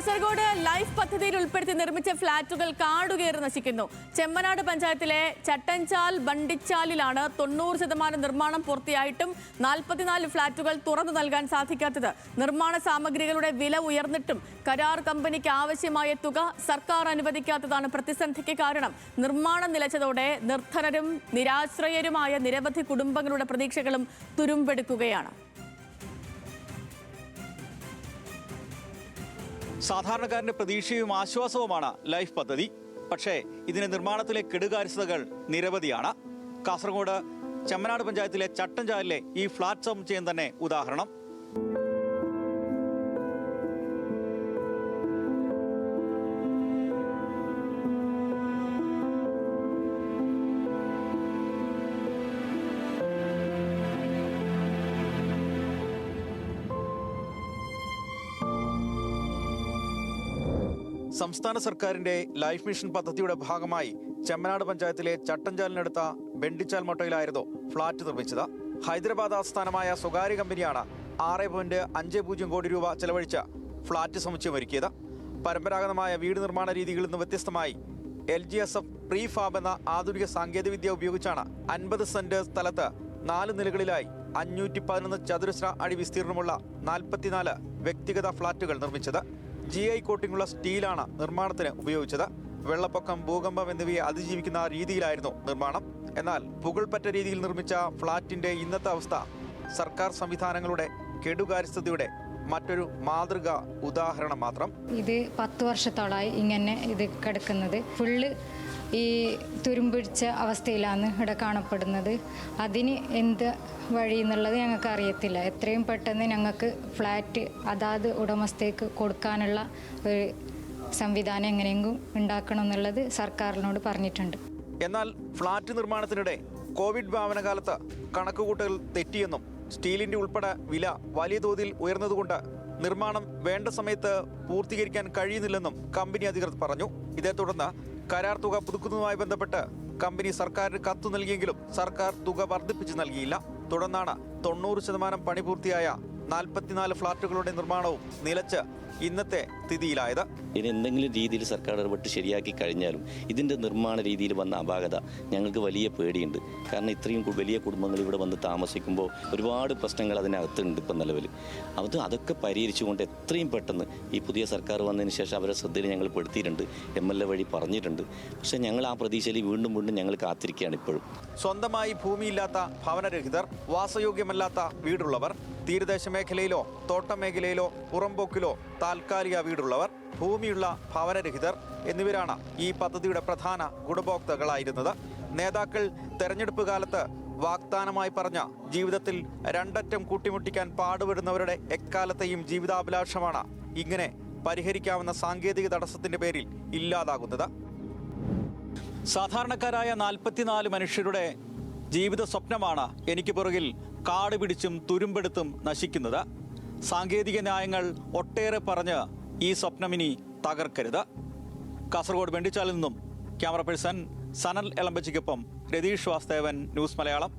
Kasaragod life പദ്ധതിയിൽ ഉൾപ്പെടുത്തി നിർമ്മിച്ച ഫ്ളാറ്റുകൾ കാടുകയറി നശിക്കുന്നു. ചെമ്മനാട് പഞ്ചായത്തിലെ ചട്ടഞ്ചാൽ ബണ്ടിച്ചാലിലാണ് 90% നിർമ്മാണം പൂർത്തിയായിട്ടും 44 ഫ്ളാറ്റുകൾ തുറന്നു നൽകാൻ സാധിക്കാത്തത്. നിർമ്മാണ സാമഗ്രികളുടെ വില ഉയർന്നിട്ടും കരാർ കമ്പനിക്ക് ആവശ്യമായ തുക സർക്കാർ അനുവദിക്കാത്തതാണ് പ്രതിസന്ധിക്ക് കാരണം. നിർമ്മാണം നിലച്ചതോടെ നിർധനരും നിരാശ്രയരുമായ നിരവധി കുടുംബങ്ങളുടെ പ്രതീക്ഷകളും തുരുമ്പെടുക്കുകയാണ്. സാധാരണക്കാരന്റെ പ്രതീക്ഷയും ആശ്വാസവുമാണ് ലൈഫ് പദ്ധതി. പക്ഷേ ഇതിന്റെ നിർമ്മാണത്തിലെ കെടുകാര്യസ്ഥതകൾ നിരവധിയാണ്. കാസർഗോഡ് ചെമ്മനാട് പഞ്ചായത്തിലെ ചട്ടഞ്ചാലിലെ ഈ ഫ്ളാറ്റ് സമുച്ചയം തന്നെ ഉദാഹരണം. സംസ്ഥാന സർക്കാരിന്റെ ലൈഫ് മിഷൻ പദ്ധതിയുടെ ഭാഗമായി ചെമ്മനാട് പഞ്ചായത്തിലെ ചട്ടഞ്ചാലിനടുത്ത ബെണ്ടിച്ചാൽ മൊട്ടയിലായിരുന്നു ഫ്ളാറ്റ് നിർമ്മിച്ചത്. ഹൈദരാബാദ് ആസ്ഥാനമായ സ്വകാര്യ കമ്പനിയാണ് 6.50 കോടി രൂപ ചെലവഴിച്ച ഫ്ളാറ്റ് സമുച്ചയം ഒരുക്കിയത്. പരമ്പരാഗതമായ വീട് നിർമ്മാണ രീതികളിൽ നിന്ന് വ്യത്യസ്തമായി LGSF പ്രീഫാബ് എന്ന ആധുനിക സാങ്കേതികവിദ്യ ഉപയോഗിച്ചാണ് 50 സെന്റ് സ്ഥലത്ത് 4 നിലകളിലായി 511 ചതുരശ്ര അടി വിസ്തീർണമുള്ള 44 വ്യക്തിഗത ഫ്ളാറ്റുകൾ നിർമ്മിച്ചത്. GI കോട്ടിങ്ങുള്ള സ്റ്റീലാണ് നിർമ്മാണത്തിന് ഉപയോഗിച്ചത്. വെള്ളപ്പൊക്കം, ഭൂകമ്പം എന്നിവയെ അതിജീവിക്കുന്ന രീതിയിലായിരുന്നു നിർമ്മാണം. എന്നാൽ പുകൾപ്പറ്റ രീതിയിൽ നിർമ്മിച്ച ഫ്ളാറ്റിന്റെ ഇന്നത്തെ അവസ്ഥ സർക്കാർ സംവിധാനങ്ങളുടെ കെടുകാര്യസ്ഥതയുടെ മറ്റൊരു മാതൃക ഉദാഹരണം മാത്രം. ഇത് 10 വർഷത്തോളമായി ഇങ്ങനെ ഇത് കിടക്കുന്നത്. ഫുള്ള് ഈ തുരുമ്പിടിച്ച അവസ്ഥയിലാണ് ഇവിടെ കാണപ്പെടുന്നത്. അതിന് എന്ത് വഴി എന്നുള്ളത് ഞങ്ങൾക്ക് അറിയത്തില്ല. എത്രയും പെട്ടെന്ന് ഞങ്ങൾക്ക് ഫ്ലാറ്റ് അതാത് ഉടമസ്ഥയ്ക്ക് കൊടുക്കാനുള്ള ഒരു സംവിധാനം എങ്ങനെയെങ്കിലും ഉണ്ടാക്കണം എന്നുള്ളത് സർക്കാരിനോട് പറഞ്ഞിട്ടുണ്ട്. എന്നാൽ ഫ്ളാറ്റ് നിർമ്മാണത്തിനിടെ കോവിഡ് വ്യാപനകാലത്ത് കണക്കുകൂട്ടൽ തെറ്റിയെന്നും സ്റ്റീലിന്റെ ഉൾപ്പെടെ വില വലിയ തോതിൽ ഉയർന്നതുകൊണ്ട് നിർമ്മാണം വേണ്ട സമയത്ത് പൂർത്തീകരിക്കാൻ കഴിയുന്നില്ലെന്നും കമ്പനി അധികൃതർ പറഞ്ഞു. ഇതേ തുടർന്ന് കരാർ തുക പുതുക്കുന്നതുമായി ബന്ധപ്പെട്ട് കമ്പനി സർക്കാരിന് കത്ത് നൽകിയെങ്കിലും സർക്കാർ തുക വർദ്ധിപ്പിച്ച് നൽകിയില്ല. തുടർന്നാണ് 90% പണി പൂർത്തിയായ 44 ഫ്ളാറ്റുകളുടെ നിർമ്മാണവും നിലച്ച് ഇന്നത്തെ സ്ഥിതിയിലായത്. ഇനി എന്തെങ്കിലും രീതിയിൽ സർക്കാർ ഇടപെട്ട് ശരിയാക്കി കഴിഞ്ഞാലും ഇതിൻ്റെ നിർമ്മാണ രീതിയിൽ വന്ന അപാകത ഞങ്ങൾക്ക് വലിയ പേടിയുണ്ട്. കാരണം ഇത്രയും വലിയ കുടുംബങ്ങൾ ഇവിടെ വന്ന് താമസിക്കുമ്പോൾ ഒരുപാട് പ്രശ്നങ്ങൾ അതിനകത്തുണ്ട്. ഇപ്പം നിലവിൽ അതൊക്കെ പരിഹരിച്ചുകൊണ്ട് എത്രയും പെട്ടെന്ന് ഈ പുതിയ സർക്കാർ വന്നതിന് ശേഷം അവരെ ശ്രദ്ധയിൽ ഞങ്ങൾ പെടുത്തിയിട്ടുണ്ട്. MLA വഴി പറഞ്ഞിട്ടുണ്ട്. പക്ഷേ ഞങ്ങൾ ആ പ്രതീക്ഷയിൽ വീണ്ടും ഞങ്ങൾ കാത്തിരിക്കുകയാണ് ഇപ്പോഴും. സ്വന്തമായി ഭൂമിയില്ലാത്ത ഭവനരഹിതർ, വാസയോഗ്യമല്ലാത്ത വീടുള്ളവർ, തീരദേശ മേഖലയിലോ തോട്ടം മേഖലയിലോ പുറമ്പോക്കിലോ താൽക്കാലിക വീടുള്ളവർ, ഭൂമിയുള്ള ഭവനരഹിതർ എന്നിവരാണ് ഈ പദ്ധതിയുടെ പ്രധാന ഗുണഭോക്താക്കളായിരുന്നത്. നേതാക്കൾ തെരഞ്ഞെടുപ്പ് കാലത്ത് വാഗ്ദാനമായി പറഞ്ഞ ജീവിതത്തിൽ രണ്ടറ്റം കൂട്ടിമുട്ടിക്കാൻ പാടുപെടുന്നവരുടെ എക്കാലത്തെയും ജീവിതാഭിലാഷമാണ് ഇങ്ങനെ പരിഹരിക്കാവുന്ന സാങ്കേതിക തടസ്സത്തിന്റെ പേരിൽ ഇല്ലാതാകുന്നത്. സാധാരണക്കാരായ 44 മനുഷ്യരുടെ ജീവിത സ്വപ്നമാണ് എനിക്ക് പുറകിൽ കാട് പിടിച്ചും തുരുമ്പെടുത്തും നശിക്കുന്നത്. സാങ്കേതിക ന്യായങ്ങൾ ഒട്ടേറെ പറഞ്ഞ് ഈ സ്വപ്നമിനി തകർക്കരുത്. കാസർഗോഡ് ബെണ്ടിച്ചാലിൽ നിന്നും camera person Sanal എളമ്പച്ചിക്കൊപ്പം Ratheesh Vasthavan, news Malayalam.